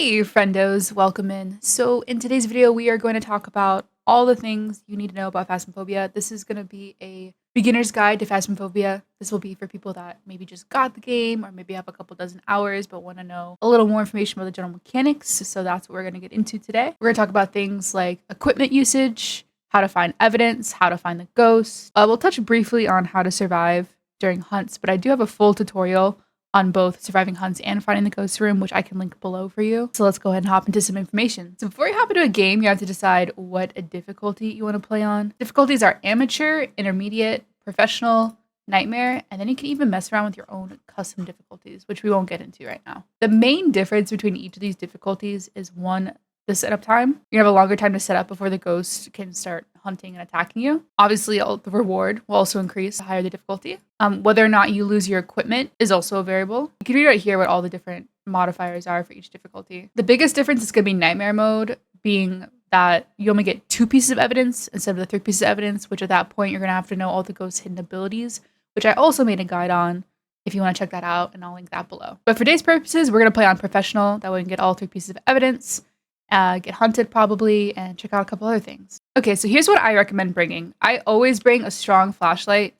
Hey friendos, welcome in. So in today's video, we are going to talk about all the things you need to know about Phasmophobia. This is going to be a beginner's guide to Phasmophobia. This will be for people that maybe just got the game or maybe have a couple dozen hours but want to know a little more information about the general mechanics. So that's what we're going to get into today. We're going to talk about things like equipment usage, how to find evidence, how to find the ghosts. We'll touch briefly on how to survive during hunts, but I do have a full tutorial on both surviving hunts and finding the ghost room, which I can link below for you. So let's go ahead and hop into some information. So before you hop into a game, you have to decide what a difficulty you want to play on. Difficulties are amateur, intermediate, professional, nightmare, and then you can even mess around with your own custom difficulties, which we won't get into right now. The main difference between each of these difficulties is one, the setup time. You have a longer time to set up before the ghost can start hunting and attacking you. Obviously, the reward will also increase the higher the difficulty. Whether or not you lose your equipment is also a variable. You can read right here what all the different modifiers are for each difficulty. The biggest difference is going to be nightmare mode, being that you only get 2 pieces of evidence instead of the 3 pieces of evidence, which at that point you're going to have to know all the ghost's hidden abilities, which I also made a guide on if you want to check that out, and I'll link that below. But for today's purposes, we're going to play on professional. That way we can get all 3 pieces of evidence, get hunted probably, and check out a couple other things. Okay, so here's what I recommend bringing. I always bring a strong flashlight.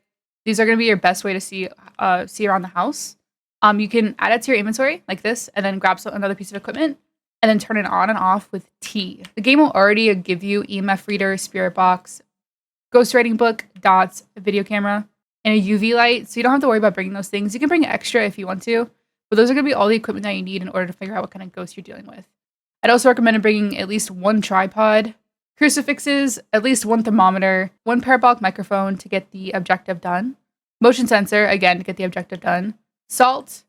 These are going to be your best way to see around the house. You can add it to your inventory like this, and then grab another piece of equipment, and then turn it on and off with T. The game will already give you EMF reader, spirit box, ghost writing book, dots, a video camera, and a UV light, so you don't have to worry about bringing those things. You can bring extra if you want to, but those are going to be all the equipment that you need in order to figure out what kind of ghost you're dealing with. I'd also recommend bringing at least 1 tripod, crucifixes, at least 1 thermometer, 1 parabolic microphone to get the objective done, motion sensor, again, to get the objective done, salt,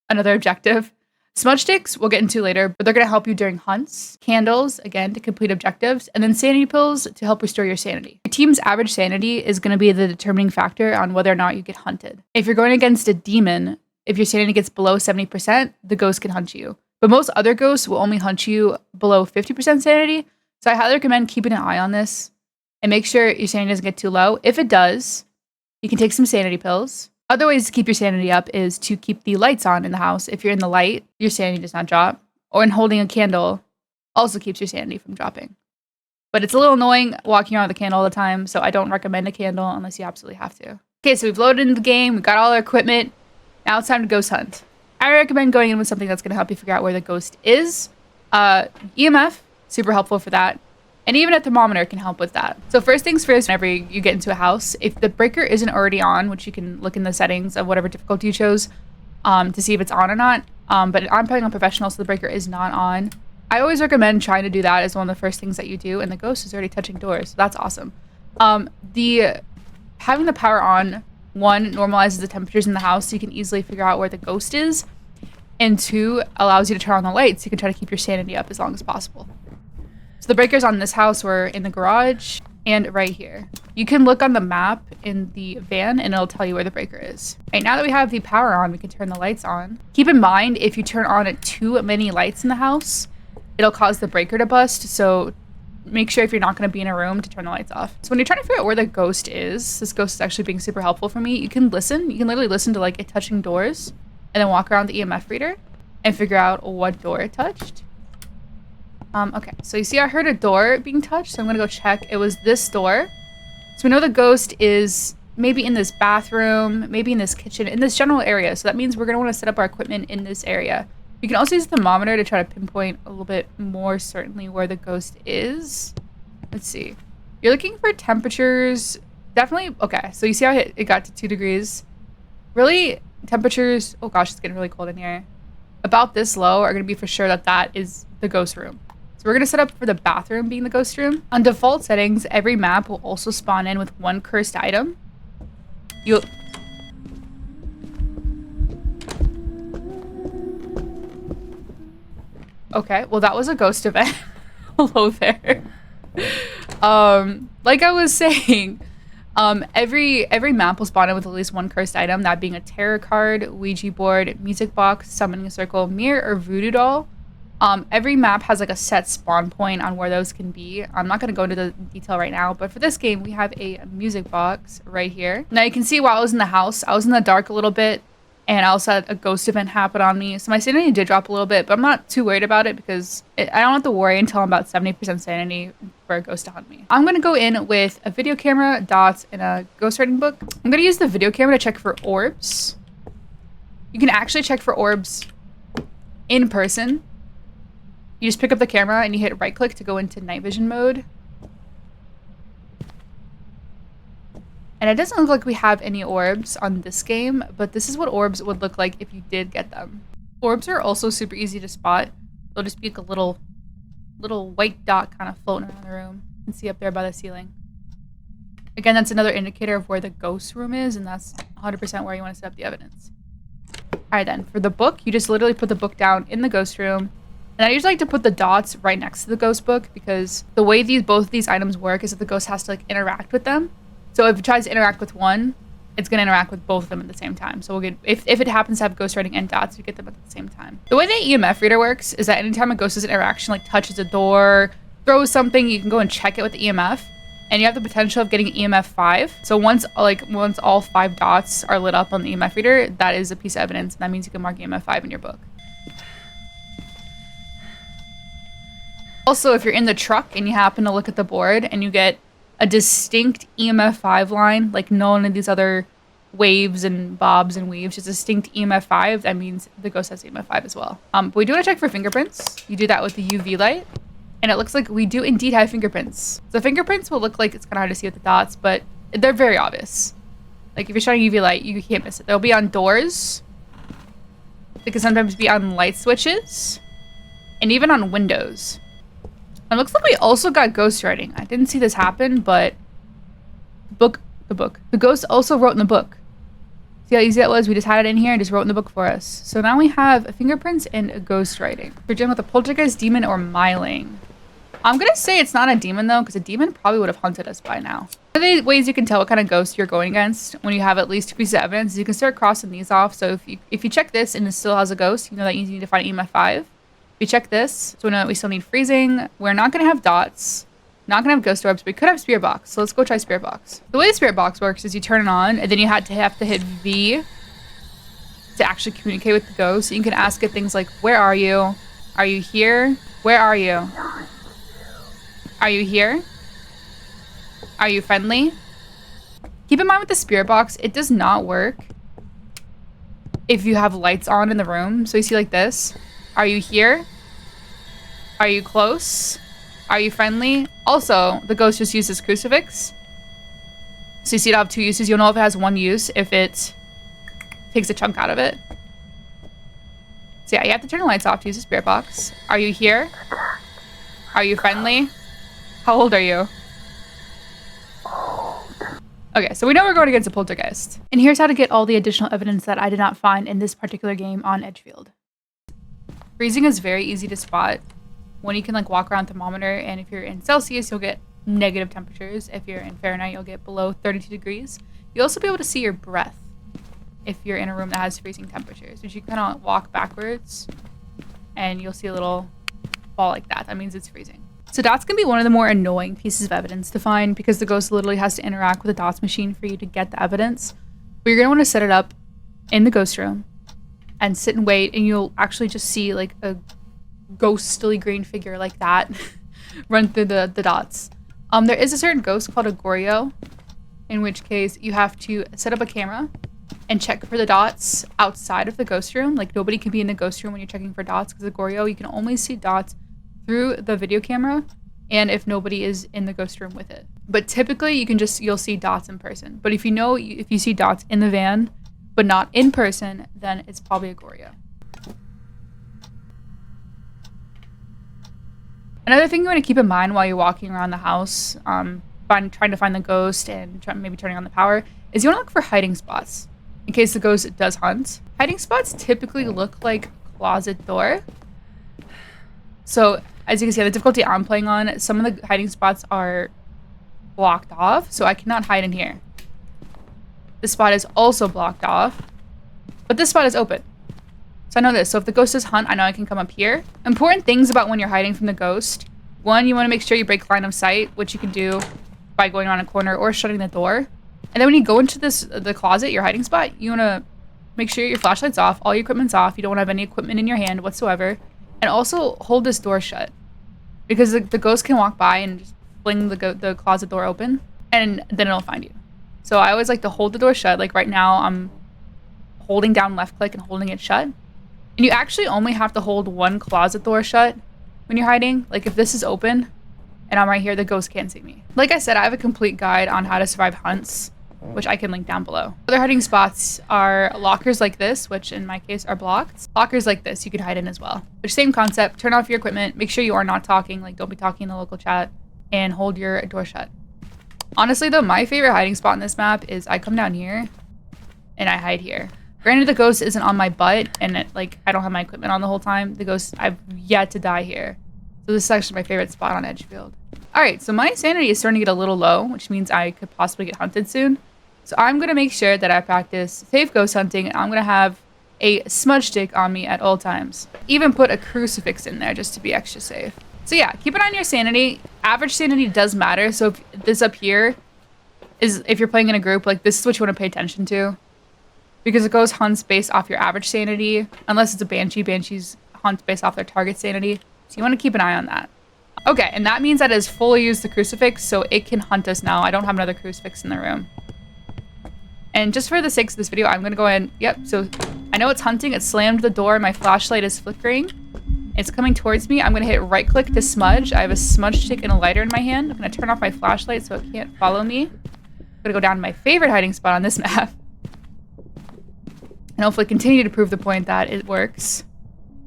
another objective, smudge sticks, we'll get into later, but they're going to help you during hunts, candles, again, to complete objectives, and then sanity pills to help restore your sanity. Your team's average sanity is going to be the determining factor on whether or not you get hunted. If you're going against a demon, if your sanity gets below 70%, the ghost can hunt you. But most other ghosts will only hunt you below 50% sanity, so I highly recommend keeping an eye on this and make sure your sanity doesn't get too low. If it does, you can take some sanity pills. Other ways to keep your sanity up is to keep the lights on in the house. If you're in the light, your sanity does not drop. Or in holding a candle also keeps your sanity from dropping. But it's a little annoying walking around with a candle all the time, so I don't recommend a candle unless you absolutely have to. Okay, so we've loaded into the game, we've got all our equipment. Now it's time to ghost hunt. I recommend going in with something that's going to help you figure out where the ghost is. EMF, super helpful for that. And even a thermometer can help with that. So first things first, whenever you get into a house, if the breaker isn't already on, which you can look in the settings of whatever difficulty you chose to see if it's on or not. But I'm playing on professional, so the breaker is not on. I always recommend trying to do that as one of the first things that you do, and the ghost is already touching doors, so that's awesome. Having the power on, 1, normalizes the temperatures in the house so you can easily figure out where the ghost is, and 2, allows you to turn on the lights so you can try to keep your sanity up as long as possible. So the breakers on this house were in the garage and right here. You can look on the map in the van and it'll tell you where the breaker is. Right, now that we have the power on, we can turn the lights on. Keep in mind, if you turn on too many lights in the house, it'll cause the breaker to bust, so make sure if you're not going to be in a room to turn the lights off. So when you're trying to figure out where the ghost is, this ghost is actually being super helpful for me. You can listen. You can literally listen to like it touching doors and then walk around the EMF reader and figure out what door it touched. Okay, so you see I heard a door being touched, so I'm going to go check. It was this door. So we know the ghost is maybe in this bathroom, maybe in this kitchen, in this general area. So that means we're going to want to set up our equipment in this area. You can also use the thermometer to try to pinpoint a little bit more certainly where the ghost is. Let's see. You're looking for temperatures. Definitely. Okay. So you see how it got to 2 degrees. Really, temperatures. Oh gosh, it's getting really cold in here. About this low are going to be for sure that is the ghost room. So we're going to set up for the bathroom being the ghost room. On default settings, every map will also spawn in with 1 cursed item. Okay, well that was a ghost event. Hello there. Like I was saying, every map will spawn in with at least 1 cursed item, that being a tarot card, Ouija board, music box, summoning a circle, mirror, or voodoo doll. Every map has like a set spawn point on where those can be. I'm not going to go into the detail right now, but for this game, we have a music box right here. Now you can see while I was in the house, I was in the dark a little bit, And I also had a ghost event happen on me. So my sanity did drop a little bit, but I'm not too worried about it because I don't have to worry until I'm about 70% sanity for a ghost to hunt me. I'm going to go in with a video camera, dots, and a ghost writing book. I'm going to use the video camera to check for orbs. You can actually check for orbs in person. You just pick up the camera and you hit right click to go into night vision mode. And it doesn't look like we have any orbs on this game, but this is what orbs would look like if you did get them. Orbs are also super easy to spot. They'll just be like a little white dot kind of floating around the room. You can see up there by the ceiling. Again, that's another indicator of where the ghost room is, and that's 100% where you want to set up the evidence. Alright then, for the book, you just literally put the book down in the ghost room. And I usually like to put the dots right next to the ghost book because the way both of these items work is that the ghost has to like interact with them. So if it tries to interact with one, it's going to interact with both of them at the same time. So we'll get, if it happens to have ghost writing and dots, we get them at the same time. The way the EMF reader works is that anytime a ghost does an interaction, like touches a door, throws something, you can go and check it with the EMF. And you have the potential of getting EMF 5. So once all 5 dots are lit up on the EMF reader, that is a piece of evidence. And that means you can mark EMF 5 in your book. Also, if you're in the truck and you happen to look at the board and you get a distinct EMF 5 line, like none of these other waves and bobs and weaves, just a distinct EMF 5, that means the ghost has EMF 5 as well. But we do want to check for fingerprints. You do that with the UV light, and it looks like we do indeed have fingerprints. The fingerprints will look like it's kind of hard to see with the dots, but they're very obvious. Like if you're shining UV light, you can't miss it. They'll be on doors. They can sometimes be on light switches, and even on windows. It looks like we also got ghost writing. I didn't see this happen, but the ghost also wrote in the book. See how easy that was? We just had it in here and just wrote in the book for us. So now we have fingerprints and a ghost writing. We're dealing with a poltergeist, demon, or myling. I'm gonna say it's not a demon though, because a demon probably would have hunted us by now. One of the ways you can tell what kind of ghost you're going against when you have at least 2 pieces of evidence is you can start crossing these off. So if you check this and it still has a ghost, you know that you need to find EMF 5. We check this, so we know that we still need freezing. We're not going to have dots, not going to have ghost orbs, but we could have spirit box. So let's go try spirit box. The way the spirit box works is you turn it on, and then you have to hit V to actually communicate with the ghost. So you can ask it things like, where are you? Are you here? Where are you? Are you here? Are you friendly? Keep in mind with the spirit box, it does not work if you have lights on in the room. So you see like this. Are you here? Are you close? Are you friendly? Also, the ghost just uses crucifix. So you see it have 2 uses. You'll know if it has 1 use if it takes a chunk out of it. So yeah, you have to turn the lights off to use the spirit box. Are you here? Are you friendly? How old are you? Okay, so we know we're going against a poltergeist. And here's how to get all the additional evidence that I did not find in this particular game on Edgefield. Freezing is very easy to spot when you can like walk around thermometer, and if you're in Celsius, you'll get negative temperatures. If you're in Fahrenheit, you'll get below 32 degrees. You'll also be able to see your breath if you're in a room that has freezing temperatures, which you kind of walk backwards and you'll see a little ball like that. That means it's freezing. So dots can be one of the more annoying pieces of evidence to find because the ghost literally has to interact with the dots machine for you to get the evidence. But you're going to want to set it up in the ghost room and sit and wait, and you'll actually just see like a ghostly green figure like that run through the dots. There is a certain ghost called a Goryo, in which case you have to set up a camera and check for the dots outside of the ghost room. Like nobody can be in the ghost room when you're checking for dots because the Goryo, you can only see dots through the video camera and if nobody is in the ghost room with it. But typically you'll see dots in person. But if you see dots in the van but not in person, then it's probably a Goryo. Another thing you want to keep in mind while you're walking around the house, trying to find the ghost and maybe turning on the power, is you want to look for hiding spots in case the ghost does hunt. Hiding spots typically look like closet door. So as you can see, the difficulty I'm playing on, some of the hiding spots are blocked off, so I cannot hide in here. This spot is also blocked off, but this spot is open. So I know this. So if the ghost does hunt, I know I can come up here. Important things about when you're hiding from the ghost. 1, you want to make sure you break line of sight, which you can do by going around a corner or shutting the door. And then when you go into the closet, your hiding spot, you want to make sure your flashlight's off, all your equipment's off. You don't want to have any equipment in your hand whatsoever. And also hold this door shut, because the ghost can walk by and just fling the closet door open, and then it'll find you. So I always like to hold the door shut. Like right now, I'm holding down left click and holding it shut. And you actually only have to hold one closet door shut when you're hiding. Like if this is open and I'm right here, the ghost can't see me. Like I said, I have a complete guide on how to survive hunts, which I can link down below. Other hiding spots are lockers like this, which in my case are blocked. Lockers like this you could hide in as well. Which same concept, turn off your equipment, make sure you are not talking, like don't be talking in the local chat, and hold your door shut. Honestly though, my favorite hiding spot in this map is I come down here and I hide here. Granted, the ghost isn't on my butt and I don't have my equipment on the whole time. The ghost, I've yet to die here. So this is actually my favorite spot on Edgefield. All right, so my sanity is starting to get a little low, which means I could possibly get hunted soon. So I'm going to make sure that I practice safe ghost hunting, and I'm going to have a smudge stick on me at all times. Even put a crucifix in there just to be extra safe. So yeah, keep it on your sanity. Average sanity does matter. So if this up here is, if you're playing in a group, like this is what you want to pay attention to. Because it goes hunts based off your average sanity. Unless it's a banshee, banshees hunt based off their target sanity. So you want to keep an eye on that. Okay, and that means that it has fully used the crucifix, so it can hunt us now. I don't have another crucifix in the room. And just for the sake of this video, I'm going to go in. Yep, so I know it's hunting. It slammed the door. My flashlight is flickering. It's coming towards me. I'm going to hit right click to smudge. I have a smudge stick and a lighter in my hand. I'm going to turn off my flashlight so it can't follow me. I'm going to go down to my favorite hiding spot on this map. And hopefully continue to prove the point that it works.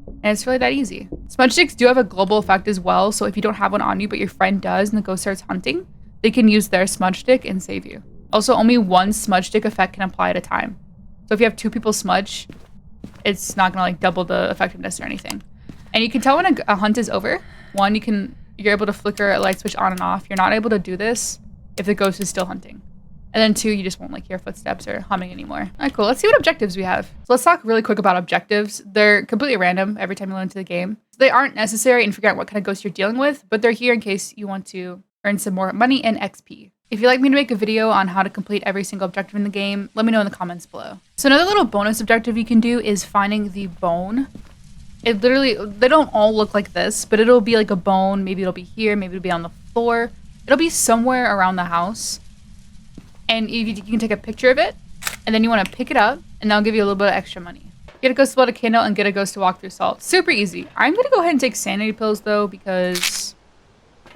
And it's really that easy. Smudge sticks do have a global effect as well. So if you don't have one on you, but your friend does and the ghost starts hunting, they can use their smudge stick and save you. Also, only one smudge stick effect can apply at a time. So if you have two people smudge, it's not gonna like double the effectiveness or anything. And you can tell when a hunt is over. One, you're able to flicker a light switch on and off. You're not able to do this if the ghost is still hunting. And then two, you just won't like hear footsteps or humming anymore. All right, cool. Let's see what objectives we have. So let's talk really quick about objectives. They're completely random every time you learn into the game. So they aren't necessary in figuring out what kind of ghost you're dealing with, but they're here in case you want to earn some more money and XP. If you'd like me to make a video on how to complete every single objective in the game, let me know in the comments below. So another little bonus objective you can do is finding the bone. It literally, they don't all look like this, but it'll be like a bone. Maybe it'll be here, maybe it'll be on the floor. It'll be somewhere around the house. And you can take a picture of it, and then you want to pick it up, and that'll give you a little bit of extra money. Get a ghost to blow a candle and get a ghost to walk through salt. Super easy. I'm going to go ahead and take sanity pills, though, because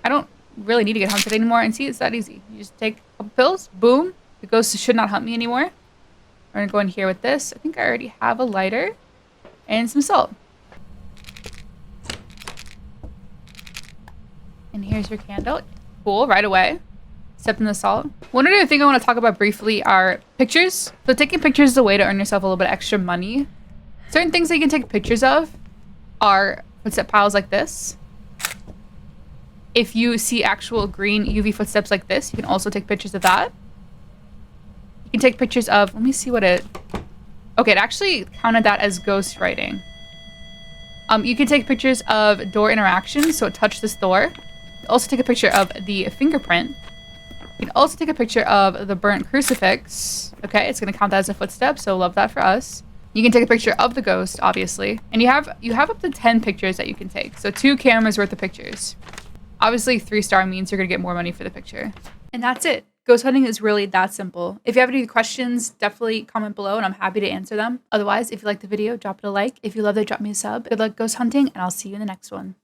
I don't really need to get hunted anymore. And see, it's that easy. You just take a couple pills, boom. The ghost should not hunt me anymore. We're going to go in here with this. I think I already have a lighter and some salt. And here's your candle. Cool, right away. Step in the salt. One other thing I want to talk about briefly are pictures. So taking pictures is a way to earn yourself a little bit extra money. Certain things that you can take pictures of are footstep piles like this. If you see actual green UV footsteps like this, you can also take pictures of that. You can take pictures of, let me see what it, okay, it actually counted that as ghost writing. You can take pictures of door interactions, so it touched this door. Also take a picture of the fingerprint. You can also take a picture of the burnt crucifix. Okay, it's going to count that as a footstep, so love that for us. You can take a picture of the ghost, obviously. And you have up to 10 pictures that you can take. So 2 cameras worth of pictures. Obviously, 3-star means you're going to get more money for the picture. And that's it. Ghost hunting is really that simple. If you have any questions, definitely comment below and I'm happy to answer them. Otherwise, if you liked the video, drop it a like. If you loved it, drop me a sub. Good luck ghost hunting, and I'll see you in the next one.